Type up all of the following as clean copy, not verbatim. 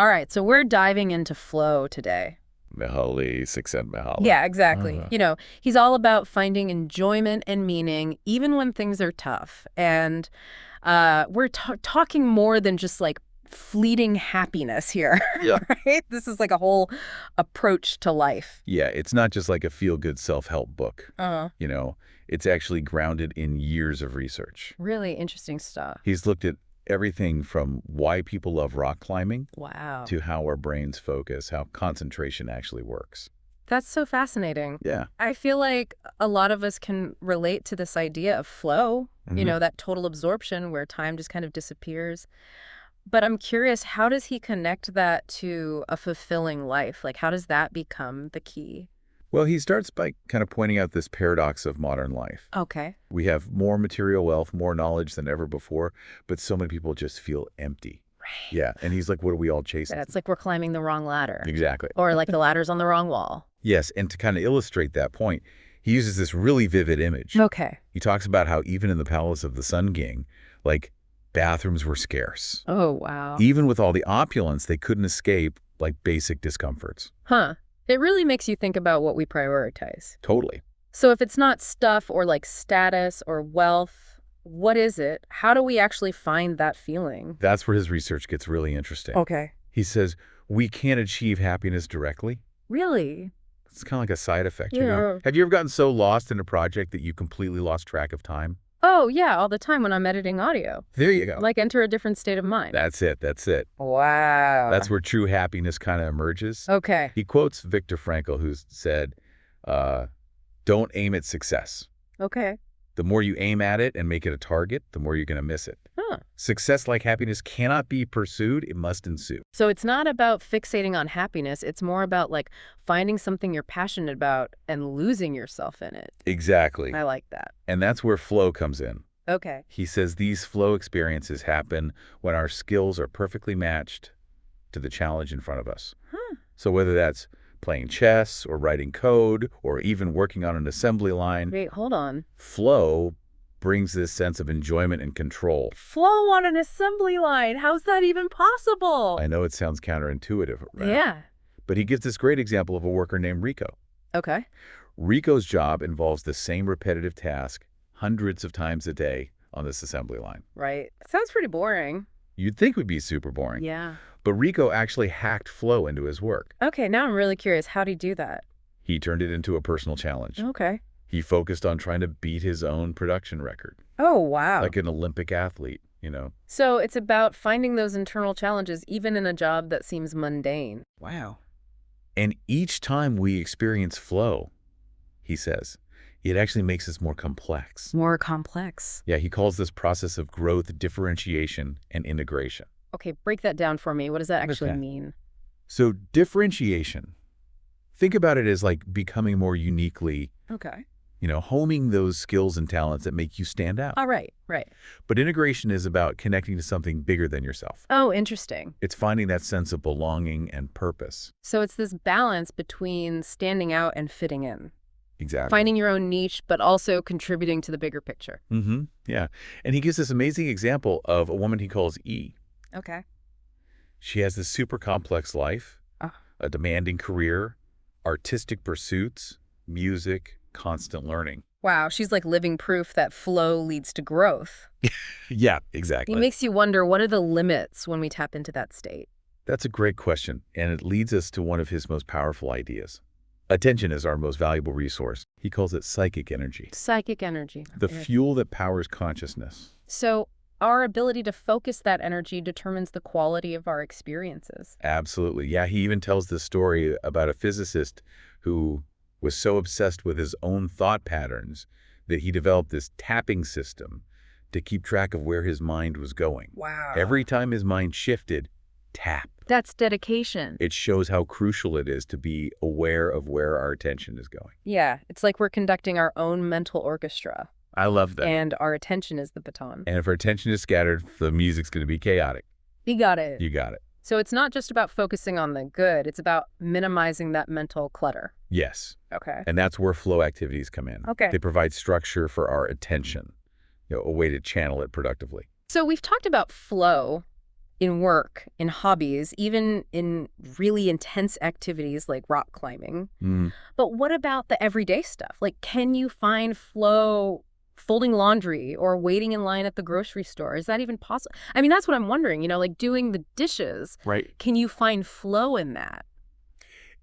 All right, so we're diving into flow today. Mihaly, Csikszentmihalyi. Yeah, exactly. He's all about finding enjoyment and meaning, even when things are tough. And we're talking more than just like fleeting happiness here, Yeah. right? This is like a whole approach to life. Yeah, it's not just like a feel-good self-help book. Uh-huh. It's actually grounded in years of research. Really interesting stuff. He's looked at everything from why people love rock climbing Wow. to how our brains focus, how concentration actually works. That's so fascinating. Yeah. I feel like a lot of us can relate to this idea of flow, that total absorption where time just kind of disappears. But I'm curious, how does he connect that to a fulfilling life? Like, how does that become the key? Well, he starts by kind of pointing out this paradox of modern life. Okay. We have more material wealth, more knowledge than ever before, but so many people just feel empty. Right. Yeah, and he's like, what are we all chasing? Yeah, it's like we're climbing the wrong ladder. Exactly. Or like the ladder's on the wrong wall. Yes, and to kind of illustrate that point, he uses this really vivid image. Okay. He talks about how even in the palace of the Sun King, like, bathrooms were scarce. Oh, wow. Even with all the opulence, they couldn't escape, like, basic discomforts. Huh. It really makes you think about what we prioritize. Totally. So if it's not stuff or like status or wealth, what is it? How do we actually find that feeling? That's where his research gets really interesting. Okay. He says, we can't achieve happiness directly. Really? It's kind of like a side effect, Yeah. Have you ever gotten so lost in a project that you completely lost track of time? Oh, yeah, all the time when I'm editing audio. There you go. Like enter a different state of mind. That's it. Wow. That's where true happiness kind of emerges. Okay. He quotes Viktor Frankl, who said, don't aim at success. Okay. The more you aim at it and make it a target, the more you're going to miss it. Huh. Success, like happiness, cannot be pursued. It must ensue. So it's not about fixating on happiness. It's more about like finding something you're passionate about and losing yourself in it. Exactly. I like that. And that's where flow comes in. Okay. He says these flow experiences happen when our skills are perfectly matched to the challenge in front of us. Huh. So whether that's playing chess or writing code or even working on an assembly line, Wait, hold on. flow brings this sense of enjoyment and control. Flow on an assembly line. How's that even possible? I know it sounds counterintuitive, right? Yeah. But he gives this great example of a worker named Rico. Okay. Rico's job involves the same repetitive task hundreds of times a day on this assembly line. Right. Sounds pretty boring. You'd think it would be super boring. Yeah. But Rico actually hacked flow into his work. Okay, now I'm really curious. How'd he do that? He turned it into a personal challenge. Okay. He focused on trying to beat his own production record, Oh, wow. like an Olympic athlete, So it's about finding those internal challenges even in a job that seems mundane. Wow. And each time we experience flow, he says, it actually makes us more complex. More complex. Yeah, he calls this process of growth, differentiation, and integration. Okay, break that down for me. What does that actually Okay. mean? So differentiation, think about it as like becoming more uniquely, Okay. homing those skills and talents that make you stand out. All right, right. But integration is about connecting to something bigger than yourself. Oh, interesting. It's finding that sense of belonging and purpose. So it's this balance between standing out and fitting in. Exactly. Finding your own niche, but also contributing to the bigger picture. Yeah. And he gives this amazing example of a woman he calls E. Okay. She has this super complex life, a demanding career, artistic pursuits, music, constant learning. Wow, she's like living proof that flow leads to growth. Yeah, exactly. It makes you wonder, what are the limits when we tap into that state? That's a great question, and it leads us to one of his most powerful ideas. Attention is our most valuable resource. He calls it psychic energy, Psychic energy. the fuel that powers consciousness. So our ability to focus that energy determines the quality of our experiences. Absolutely. Yeah, he even tells this story about a physicist who was so obsessed with his own thought patterns that he developed this tapping system to keep track of where his mind was going. Wow. Every time his mind shifted, tap. That's dedication. It shows how crucial it is to be aware of where our attention is going. Yeah, it's like we're conducting our own mental orchestra. I love that. And our attention is the baton. And if our attention is scattered, the music's going to be chaotic. You got it. You got it. So it's not just about focusing on the good. It's about minimizing that mental clutter. Yes. Okay. And that's where flow activities come in. Okay. They provide structure for our attention, a way to channel it productively. So we've talked about flow in work, in hobbies, even in really intense activities like rock climbing. Mm. But what about the everyday stuff? Like, can you find flow folding laundry or waiting in line at the grocery store? Is that even possible? I mean, that's what I'm wondering, like doing the dishes. Right. Can you find flow in that?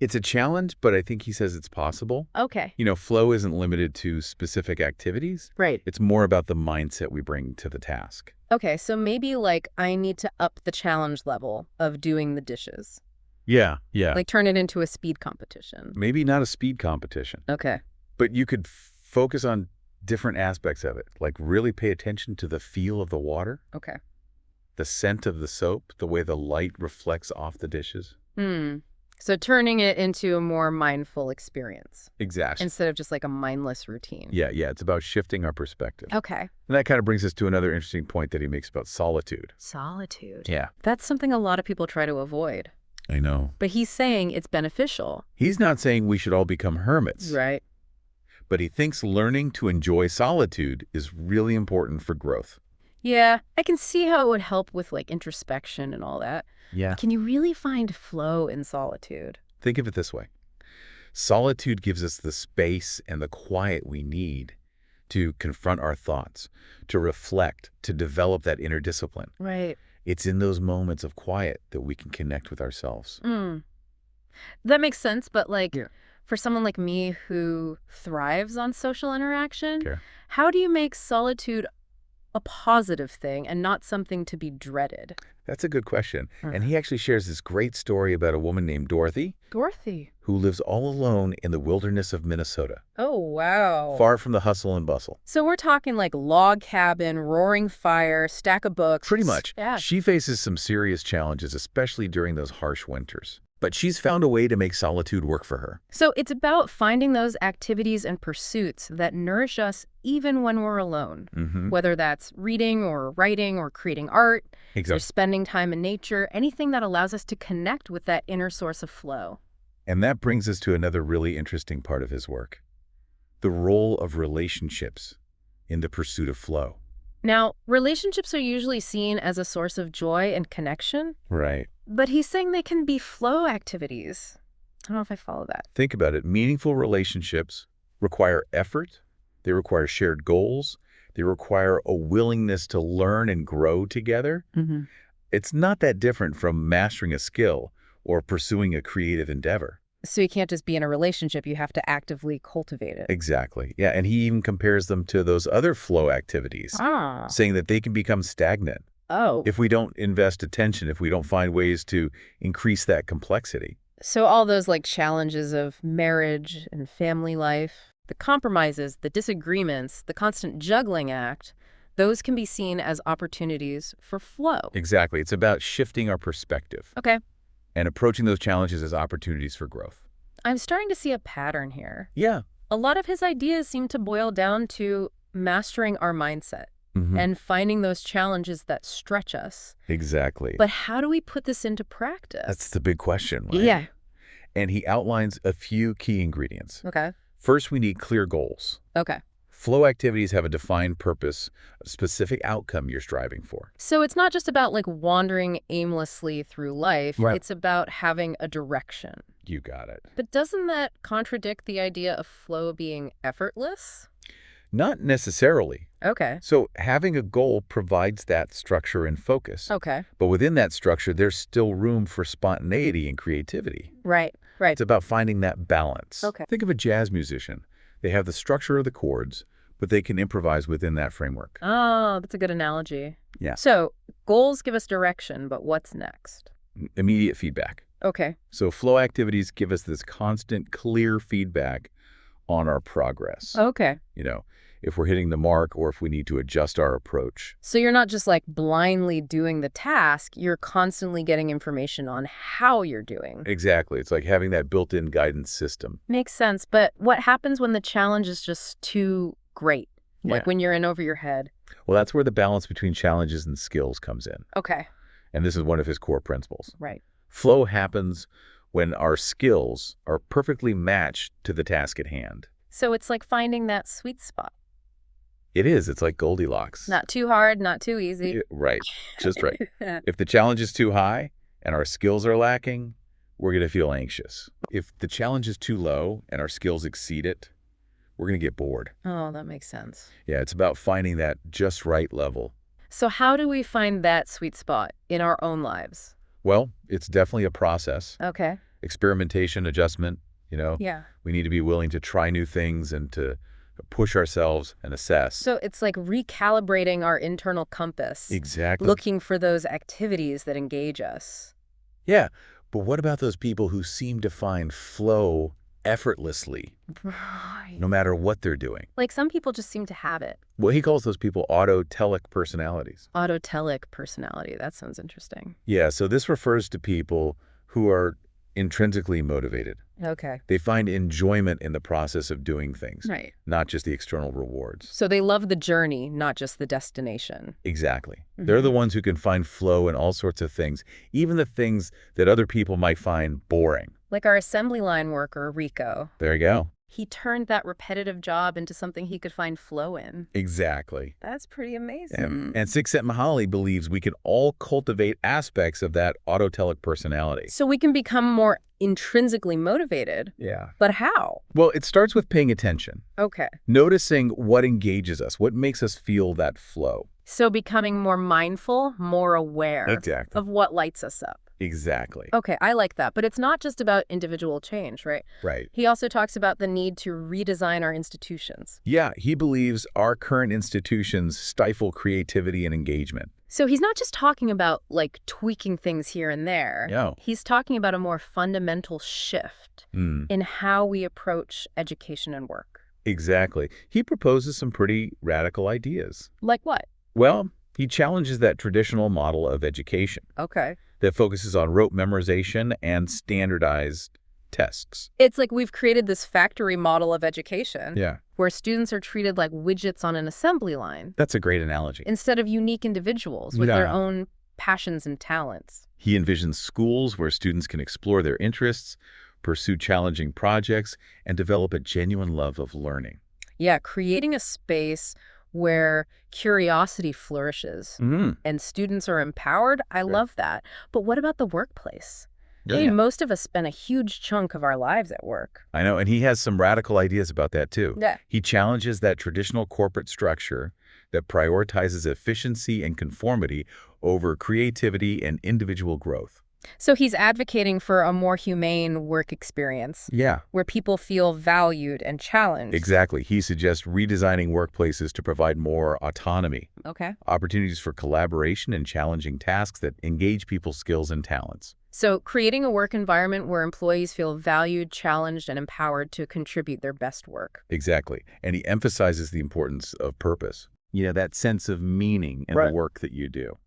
It's a challenge, but I think he says it's possible. Okay. Flow isn't limited to specific activities. Right. It's more about the mindset we bring to the task. Okay, so maybe like I need to up the challenge level of doing the dishes. Yeah, yeah. Like turn it into a speed competition. Maybe not a speed competition, Okay. but you could focus on different aspects of it, like really pay attention to the feel of the water, Okay. the scent of the soap, the way the light reflects off the dishes. So turning it into a more mindful experience Exactly. instead of just like a mindless routine. Yeah, it's about shifting our perspective. Okay. And that kind of brings us to another interesting point that he makes about solitude. Solitude. Yeah. That's something a lot of people try to avoid. I know. But he's saying it's beneficial. He's not saying we should all become hermits. Right. But he thinks learning to enjoy solitude is really important for growth. Yeah, I can see how it would help with like introspection and all that. Yeah. Can you really find flow in solitude? Think of it this way. Solitude gives us the space and the quiet we need to confront our thoughts, to reflect, to develop that inner discipline. Right. It's in those moments of quiet that we can connect with ourselves. That makes sense, but like Yeah. for someone like me who thrives on social interaction, Okay. how do you make solitude a positive thing and not something to be dreaded? That's a good question. And he actually shares this great story about a woman named Dorothy Dorothy. who lives all alone in the wilderness of Minnesota, Oh, wow. far from the hustle and bustle. So we're talking like log cabin, roaring fire, stack of books. Pretty much. Yeah. She faces some serious challenges, especially during those harsh winters. But she's found a way to make solitude work for her. So it's about finding those activities and pursuits that nourish us even when we're alone, whether that's reading or writing or creating art, or Exactly. spending time in nature, anything that allows us to connect with that inner source of flow. And that brings us to another really interesting part of his work, the role of relationships in the pursuit of flow. Now, relationships are usually seen as a source of joy and connection, Right. but he's saying they can be flow activities. I don't know if I follow that. Think about it. Meaningful relationships require effort. They require shared goals. They require a willingness to learn and grow together. It's not that different from mastering a skill or pursuing a creative endeavor. So you can't just be in a relationship, you have to actively cultivate it. Exactly. Yeah, and he even compares them to those other flow activities, Ah. saying that they can become stagnant Oh. if we don't invest attention, if we don't find ways to increase that complexity. So all those like challenges of marriage and family life, the compromises, the disagreements, the constant juggling act, those can be seen as opportunities for flow. Exactly. It's about shifting our perspective Okay. and approaching those challenges as opportunities for growth. I'm starting to see a pattern here. Yeah. A lot of his ideas seem to boil down to mastering our mindset Mhm. and finding those challenges that stretch us. Exactly. But how do we put this into practice? That's the big question, right? Yeah. And he outlines a few key ingredients. Okay. First, we need clear goals. Okay. Flow activities have a defined purpose, a specific outcome you're striving for. So it's not just about like wandering aimlessly through life. Right. It's about having a direction. You got it. But doesn't that contradict the idea of flow being effortless? Not necessarily. Okay. So having a goal provides that structure and focus. Okay. But within that structure, there's still room for spontaneity and creativity. Right. Right. It's about finding that balance. Okay. Think of a jazz musician. They have the structure of the chords, but they can improvise within that framework. Oh, that's a good analogy. Yeah. So goals give us direction, but what's next? Immediate feedback. Okay. So flow activities give us this constant, clear feedback on our progress. Okay. If we're hitting the mark or if we need to adjust our approach. So you're not just like blindly doing the task, you're constantly getting information on how you're doing. Exactly. It's like having that built-in guidance system. Makes sense. But what happens when the challenge is just too great? Like Yeah. when you're in over your head? Well, that's where the balance between challenges and skills comes in. Okay. And this is one of his core principles. Right. Flow happens when our skills are perfectly matched to the task at hand. So it's like finding that sweet spot. It is. It's like Goldilocks. Not too hard, not too easy. Right. Just right. If the challenge is too high and our skills are lacking, we're going to feel anxious. If the challenge is too low and our skills exceed it, we're going to get bored. Oh, that makes sense. Yeah, it's about finding that just right level. So how do we find that sweet spot in our own lives? Well, it's definitely a process. Okay. Experimentation, adjustment, Yeah. we need to be willing to try new things and to push ourselves and assess. So it's like recalibrating our internal compass. Exactly. Looking for those activities that engage us. Yeah, but what about those people who seem to find flow effortlessly, Right. no matter what they're doing? Like some people just seem to have it. Well, he calls those people autotelic personalities. Autotelic personality. That sounds interesting. Yeah, so this refers to people who are intrinsically motivated. Okay. They find enjoyment in the process of doing things, Right. not just the external rewards. So they love the journey, not just the destination. Exactly. They're the ones who can find flow in all sorts of things, even the things that other people might find boring. Like our assembly line worker, Rico. There you go. He turned that repetitive job into something he could find flow in. Exactly. That's pretty amazing. And Csikszentmihalyi believes we can all cultivate aspects of that autotelic personality. So we can become more intrinsically motivated. Yeah. But how? Well, it starts with paying attention, Okay. noticing what engages us, what makes us feel that flow. So becoming more mindful, more aware Exactly. of what lights us up. Exactly. Okay, I like that. But it's not just about individual change, right? Right. He also talks about the need to redesign our institutions. Yeah, he believes our current institutions stifle creativity and engagement. So he's not just talking about, like, tweaking things here and there. No. He's talking about a more fundamental shift in how we approach education and work. Exactly. He proposes some pretty radical ideas. Like what? Well, he challenges that traditional model of education Okay. that focuses on rote memorization and standardized tests. It's like we've created this factory model of education Yeah, where students are treated like widgets on an assembly line that's a great analogy. instead of unique individuals with their Yeah. own passions and talents. He envisions schools where students can explore their interests, pursue challenging projects, and develop a genuine love of learning. Yeah, creating a space where curiosity flourishes and students are empowered. I love that. But what about the workplace? I mean, most of us spend a huge chunk of our lives at work. I know, and he has some radical ideas about that too. Yeah. He challenges that traditional corporate structure that prioritizes efficiency and conformity over creativity and individual growth. So he's advocating for a more humane work experience Yeah, where people feel valued and challenged. exactly. He suggests redesigning workplaces to provide more autonomy, Okay. opportunities for collaboration and challenging tasks that engage people's skills and talents. So creating a work environment where employees feel valued, challenged, and empowered to contribute their best work. Exactly. And he emphasizes the importance of purpose. That sense of meaning in the work that you do.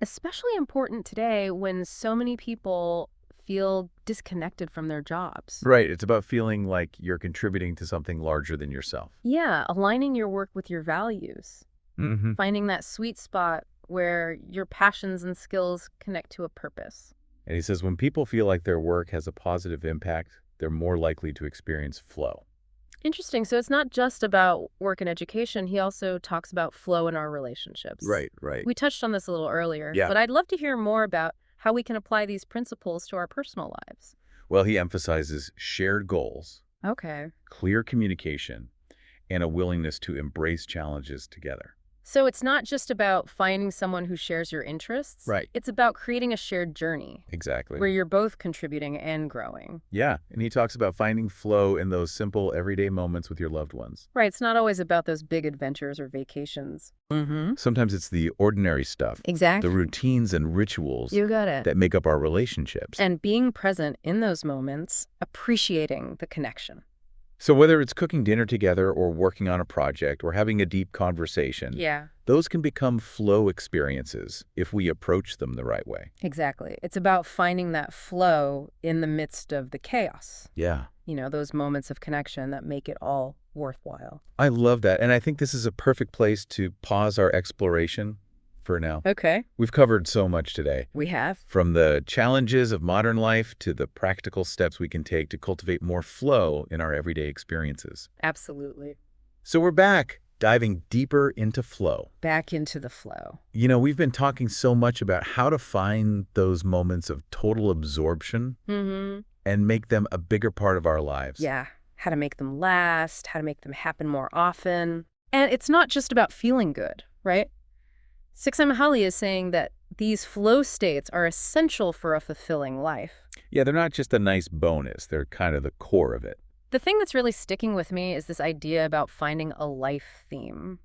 Especially important today when so many people feel disconnected from their jobs. Right. It's about feeling like you're contributing to something larger than yourself. Yeah, aligning your work with your values. Finding that sweet spot where your passions and skills connect to a purpose. And he says when people feel like their work has a positive impact, they're more likely to experience flow. Interesting. So it's not just about work and education. He also talks about flow in our relationships. Right. We touched on this a little earlier, Yeah. but I'd love to hear more about how we can apply these principles to our personal lives. Well, he emphasizes shared goals, Okay. clear communication, and a willingness to embrace challenges together. So it's not just about finding someone who shares your interests. Right. It's about creating a shared journey Exactly. where you're both contributing and growing. Yeah. And he talks about finding flow in those simple everyday moments with your loved ones. Right. It's not always about those big adventures or vacations. Sometimes it's the ordinary stuff, Exactly. the routines and rituals You got it. that make up our relationships. And being present in those moments, appreciating the connection. So whether it's cooking dinner together or working on a project or having a deep conversation, Yeah, those can become flow experiences if we approach them the right way. exactly. It's about finding that flow in the midst of the chaos. Yeah. Those moments of connection that make it all worthwhile. I love that. And I think this is a perfect place to pause our exploration for now. Okay. We've covered so much today, We have. from the challenges of modern life to the practical steps we can take to cultivate more flow in our everyday experiences. Absolutely. So we're back. diving deeper into flow. Back into the flow. We've been talking so much about how to find those moments of total absorption and make them a bigger part of our lives. Yeah, how to make them last, how to make them happen more often. And it's not just about feeling good, right? Csikszentmihalyi is saying that these flow states are essential for a fulfilling life. Yeah, they're not just a nice bonus. They're kind of the core of it. The thing that's really sticking with me is this idea about finding a life theme.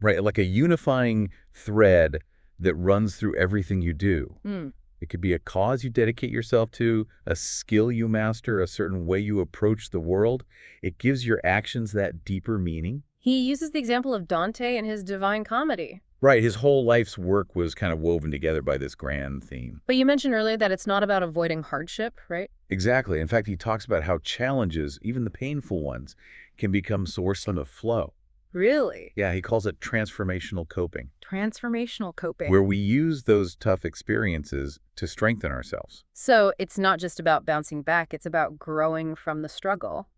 Right, like a unifying thread that runs through everything you do. It could be a cause you dedicate yourself to, a skill you master, a certain way you approach the world. It gives your actions that deeper meaning. He uses the example of Dante in his Divine Comedy. Right, his whole life's work was kind of woven together by this grand theme. But you mentioned earlier that it's not about avoiding hardship, right? Exactly. In fact, he talks about how challenges, even the painful ones, can become sources of flow. Really? Yeah, he calls it transformational coping, Transformational coping. where we use those tough experiences to strengthen ourselves. So it's not just about bouncing back, it's about growing from the struggle.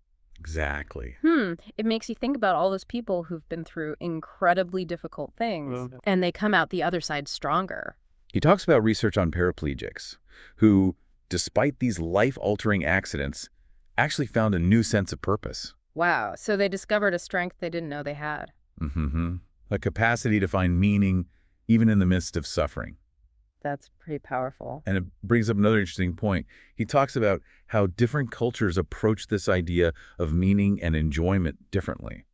Exactly. It makes you think about all those people who've been through incredibly difficult things, and they come out the other side stronger. He talks about research on paraplegics who, despite these life-altering accidents, actually found a new sense of purpose. Wow, so they discovered a strength they didn't know they had. A capacity to find meaning even in the midst of suffering. That's pretty powerful. And it brings up another interesting point. He talks about how different cultures approach this idea of meaning and enjoyment differently.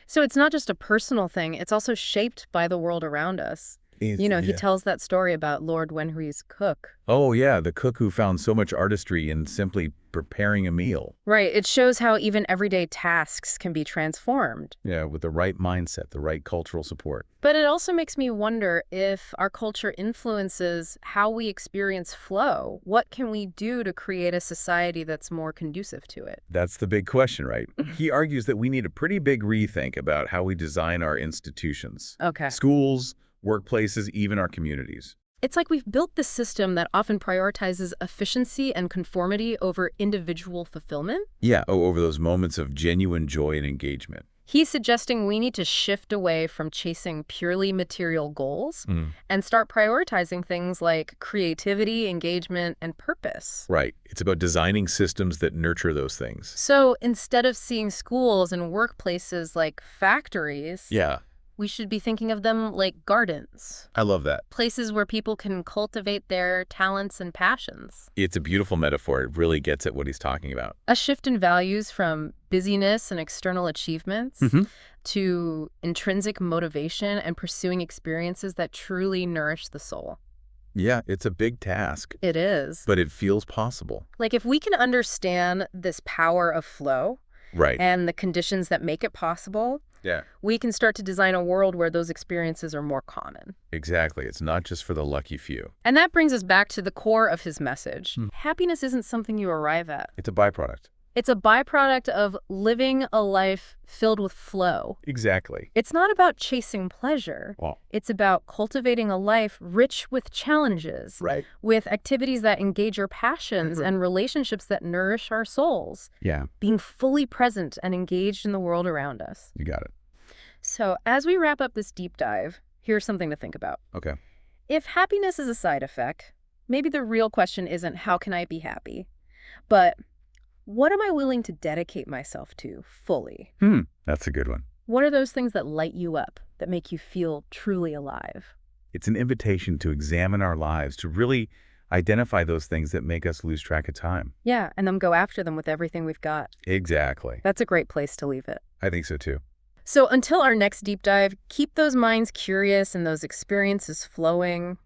So it's not just a personal thing, it's also shaped by the world around us. He tells that story about Lord Wenhui's cook. Oh, yeah, the cook who found so much artistry in simply preparing a meal. Right, it shows how even everyday tasks can be transformed. Yeah, with the right mindset, the right cultural support. But it also makes me wonder if our culture influences how we experience flow. What can we do to create a society that's more conducive to it? That's the big question, right? He argues that we need a pretty big rethink about how we design our institutions. Okay. Schools, workplaces, even our communities. It's like we've built this system that often prioritizes efficiency and conformity over individual fulfillment. Yeah, over those moments of genuine joy and engagement. He's suggesting we need to shift away from chasing purely material goals and start prioritizing things like creativity, engagement, and purpose. Right. It's about designing systems that nurture those things. So instead of seeing schools and workplaces like factories, Yeah, we should be thinking of them like gardens. I love that. Places where people can cultivate their talents and passions. It's a beautiful metaphor. It really gets at what he's talking about. A shift in values from busyness and external achievements to intrinsic motivation and pursuing experiences that truly nourish the soul. Yeah, it's a big task, It is. but it feels possible. Like if we can understand this power of flow Right. and the conditions that make it possible, Yeah, we can start to design a world where those experiences are more common. exactly. It's not just for the lucky few. And that brings us back to the core of his message. Happiness isn't something you arrive at. It's a byproduct. It's a byproduct of living a life filled with flow. Exactly. It's not about chasing pleasure. Well, It's about cultivating a life rich with challenges, right. with activities that engage your passions and relationships that nourish our souls, Yeah, being fully present and engaged in the world around us. you got it. So as we wrap up this deep dive, here's something to think about. Okay. If happiness is a side effect, maybe the real question isn't how can I be happy, but what am I willing to dedicate myself to fully? That's a good one. What are those things that light you up, that make you feel truly alive? It's an invitation to examine our lives, to really identify those things that make us lose track of time. Yeah, and then go after them with everything we've got. Exactly. That's a great place to leave it. I think so too. So until our next deep dive, keep those minds curious and those experiences flowing.